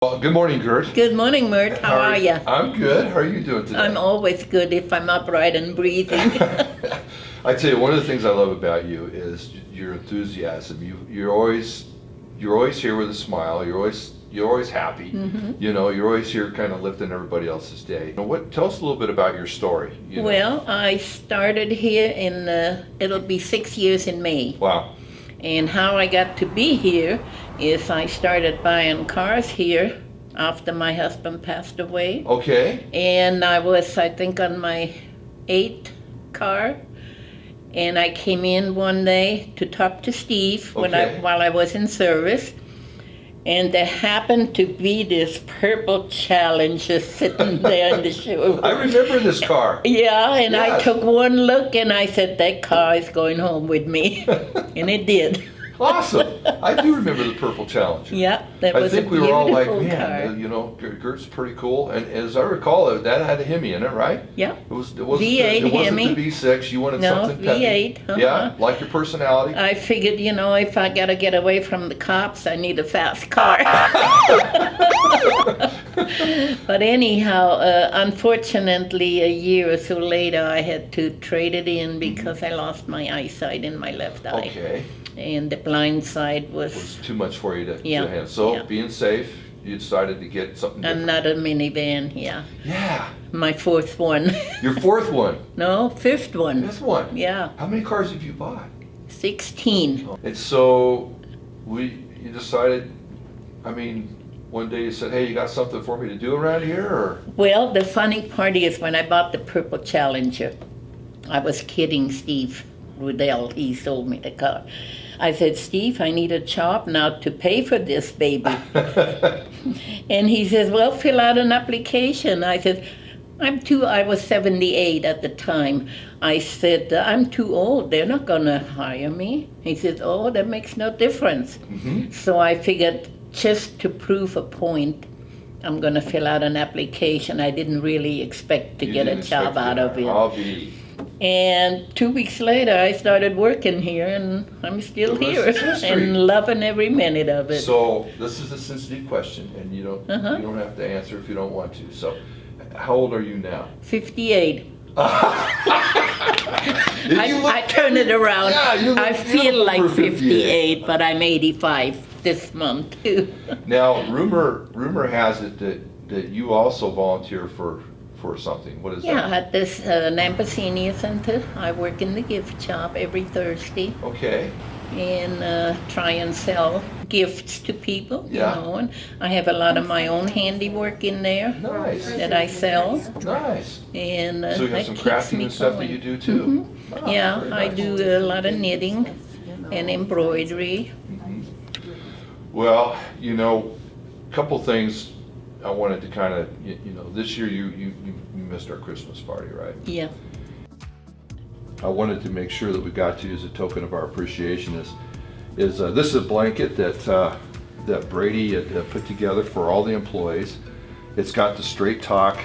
Well, good morning, Gert. Good morning, Mert. How are you? I'm good. How are you doing today? I'm always good if I'm upright and breathing. I tell you, one of the things I love about you is your enthusiasm. You're always here with a smile. You're always happy. Mm-hmm. You know, you're always here, kind of lifting everybody else's day. Tell us a little bit about your story. Well, I started here it'll be 6 years in May. Wow. And how I got to be here is I started buying cars here after my husband passed away. Okay. And I was, I think, on my 8th car. And I came in one day to talk to Steve while I was in service. And there happened to be this purple Challenger sitting there in the showroom. I remember this car. Yeah, and Yes. I took one look and I said, that car is going home with me. And it did. Awesome. I do remember the Purple Challenger. Yeah, that I was think a we were beautiful all like, car. man, Gert's pretty cool. And as I recall, that had a Hemi in it, right? Yeah. It wasn't V8 the V6. You wanted No, something peppy. V8. Yeah, like your personality. I figured, if I got to get away from the cops, I need a fast car. But anyhow, unfortunately, a year or so later, I had to trade it in because I lost my eyesight in my left eye. Okay. And the blind side It was was too much for you to Yeah, handle. So, yeah. being safe, you decided to get something different. another minivan, yeah. Yeah. My fourth one. Your fourth one. No, fifth one. This one. Yeah, How many cars have you bought? 16. And so, you decided, one day you said, hey, you got something for me to do around here, or? Well, the funny part is when I bought the Purple Challenger, I was kidding Steve Rudell. He sold me the car. I said, Steve, I need a job now to pay for this baby. And he says, well, fill out an application. I said, I was 78 at the time. I said, I'm too old. They're not going to hire me. He said, oh, that makes no difference. Mm-hmm. So I figured just to prove a point, I'm going to fill out an application. I didn't really expect to get a job out of it. And 2 weeks later, I started working here, and I'm still here and loving every minute of it. So this is a sensitive question, and you don't have to answer if you don't want to. So, how old are you now? 58. I turn it around. Yeah, you look I feel beautiful like for 58, but I'm 85 this month too. Now, rumor has it that you also volunteer for something. What is Yeah, that? at this Nampa Senior Center, I work in the gift shop every Thursday Okay. and try and sell gifts to people, Yeah. and I have a lot of my own handiwork in there Nice. that I sell, Nice. and So you have that some keeps crafting me and stuff going. that you do too? Ah, Yeah, very I nice. do a lot of knitting and embroidery. Well, a couple things I wanted to kind of, this year you missed our Christmas party, right? Yeah. I wanted to make sure that we got to you as a token of our appreciation is this is a blanket that Brady had put together for all the employees. It's got the Straight Talk,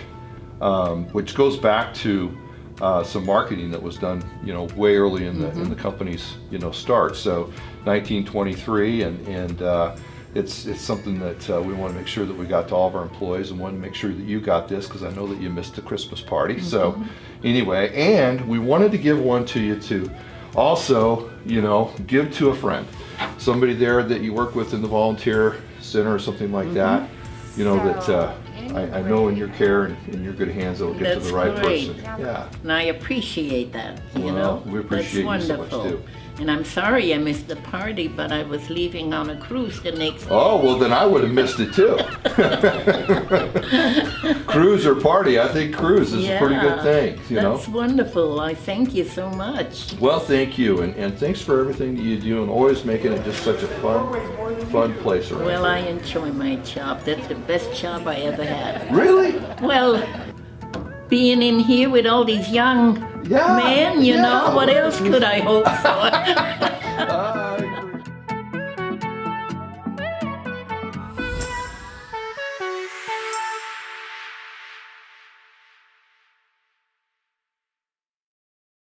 which goes back to some marketing that was done, way early in the company's, start. So 1923, and it's something that we want to make sure that we got to all of our employees, and want to make sure that you got this because I know that you missed the Christmas party. So anyway, and we wanted to give one to you to also, give to a friend, somebody there that you work with in the volunteer center or something like that. That I know in your care and in your good hands it'll get to That's the right great. person. Yeah. And I appreciate that, Well, we appreciate you That's so much, wonderful. too. And I'm sorry I missed the party, but I was leaving on a cruise the next day. Oh, well then I would have missed it too. Cruise or party, I think cruise is a pretty good thing, That's wonderful. I thank you so much. Well, thank you, and thanks for everything that you do and always making it just such a fun place around Well, here. I enjoy my job. That's the best job I ever had. Really? Well, being in here with all these young Yeah, men, yeah. what else could I hope for? I agree.